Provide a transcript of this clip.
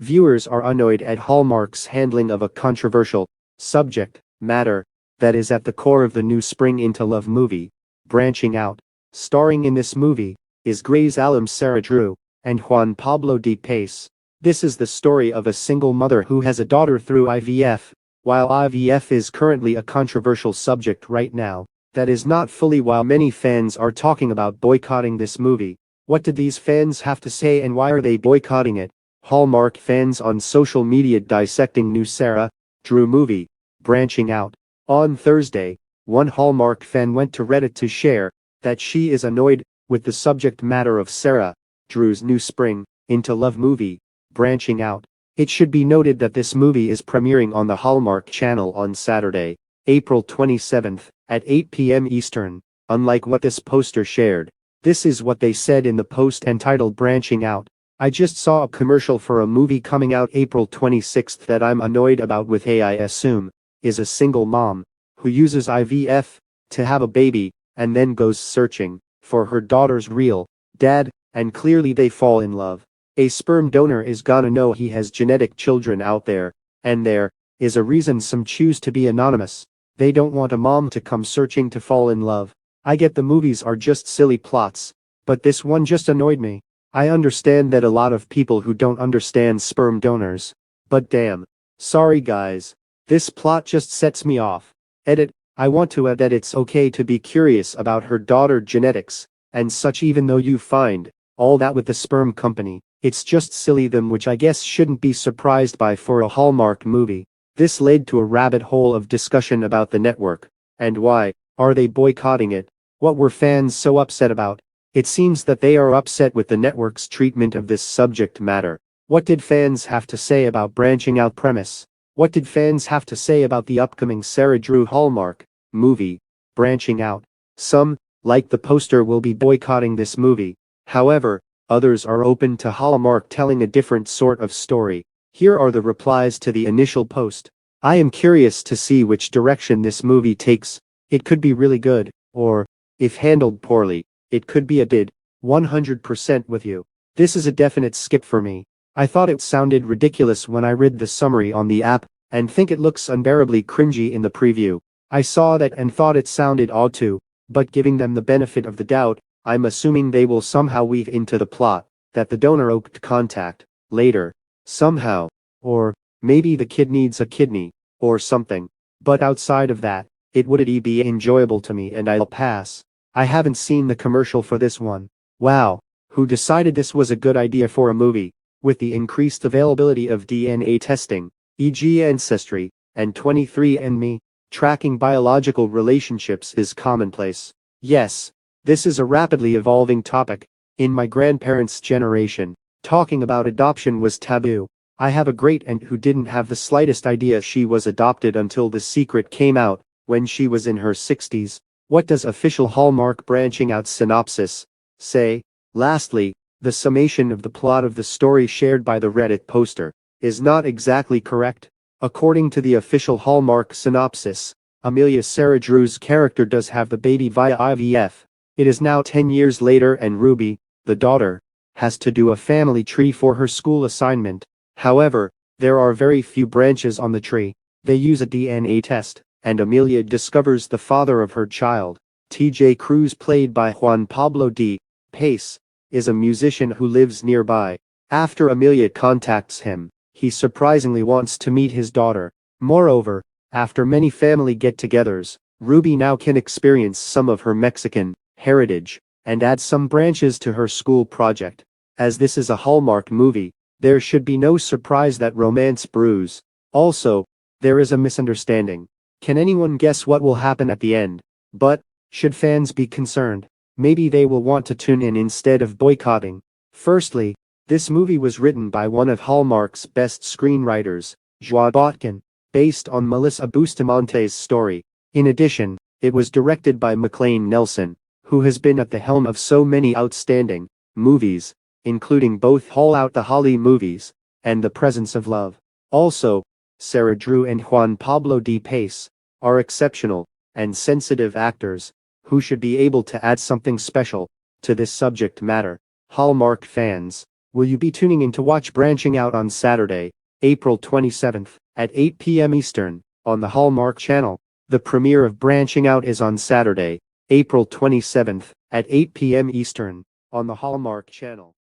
Viewers are annoyed at Hallmark's handling of a controversial subject matter that is at the core of the new Spring into Love movie, Branching Out. Starring in this movie is Grey's alum Sarah Drew and Juan Pablo de Pace. This is the story of a single mother who has a daughter through IVF. While IVF is currently a controversial subject right now, that is not fully why many fans are talking about boycotting this movie. What did these fans have to say and why are they boycotting it? Hallmark fans on social media dissecting new Sarah Drew movie, Branching Out. On Thursday, one Hallmark fan went to Reddit to share that she is annoyed with the subject matter of Sarah Drew's new Spring into Love movie, Branching Out. It should be noted that this movie is premiering on the Hallmark channel on Saturday, April 27th, at 8 p.m. Eastern. Unlike what this poster shared, this is what they said in the post entitled Branching Out. I just saw a commercial for a movie coming out April 26th that I'm annoyed about with I assume is a single mom who uses IVF to have a baby and then goes searching for her daughter's real dad, and clearly they fall in love. A sperm donor is gonna know he has genetic children out there, and there is a reason some choose to be anonymous. They don't want a mom to come searching to fall in love. I get the movies are just silly plots, but this one just annoyed me. I understand that a lot of people who don't understand sperm donors, but damn. Sorry guys. This plot just sets me off. Edit. I want to add that it's okay to be curious about her daughter genetics and such even though you find all that with the sperm company. It's just silly them which I guess shouldn't be surprised by for a Hallmark movie. This led to a rabbit hole of discussion about the network. And why are they boycotting it? What were fans so upset about? It seems that they are upset with the network's treatment of this subject matter. What did fans have to say about Branching Out premise? What did fans have to say about the upcoming Sarah Drew Hallmark movie, Branching Out? Some, like the poster, will be boycotting this movie. However, others are open to Hallmark telling a different sort of story. Here are the replies to the initial post. I am curious to see which direction this movie takes. It could be really good, or, if handled poorly, it could be a did. 100% with you. This is a definite skip for me. I thought it sounded ridiculous when I read the summary on the app, and think it looks unbearably cringy in the preview. I saw that and thought it sounded odd too, but giving them the benefit of the doubt, I'm assuming they will somehow weave into the plot that the donor opted contact later, somehow, or maybe the kid needs a kidney, or something. But outside of that, it wouldn't be enjoyable to me and I'll pass. I haven't seen the commercial for this one. Wow, who decided this was a good idea for a movie? With the increased availability of DNA testing, e.g. Ancestry, and 23andMe, tracking biological relationships is commonplace. Yes, this is a rapidly evolving topic. In my grandparents' generation, talking about adoption was taboo. I have a great aunt who didn't have the slightest idea she was adopted until The Secret came out, when she was in her 60s. What does official Hallmark Branching Out synopsis say? Lastly, the summation of the plot of the story shared by the Reddit poster is not exactly correct. According to the official Hallmark synopsis, Amelia Sarah Drew's character does have the baby via IVF. It is now 10 years later and Ruby, the daughter, has to do a family tree for her school assignment. However, there are very few branches on the tree. They use a DNA test, and Amelia discovers the father of her child. TJ Cruz, played by Juan Pablo de Pace, is a musician who lives nearby. After Amelia contacts him, he surprisingly wants to meet his daughter. Moreover, after many family get-togethers, Ruby now can experience some of her Mexican heritage and add some branches to her school project. As this is a Hallmark movie, there should be no surprise that romance brews. Also, there is a misunderstanding. Can anyone guess what will happen at the end? But, should fans be concerned? Maybe they will want to tune in instead of boycotting. Firstly, this movie was written by one of Hallmark's best screenwriters, Joa Botkin, based on Melissa Bustamante's story. In addition, it was directed by McLean Nelson, who has been at the helm of so many outstanding movies, including both Haul Out the Holly movies and The Presence of Love. Also, Sarah Drew and Juan Pablo de Pace are exceptional and sensitive actors who should be able to add something special to this subject matter. Hallmark fans, Will you be tuning in to watch Branching Out on Saturday, April 27th, at 8 p.m. Eastern, on the Hallmark channel? The premiere of Branching Out is on Saturday, April 27th, at 8 p.m. Eastern, on the Hallmark channel.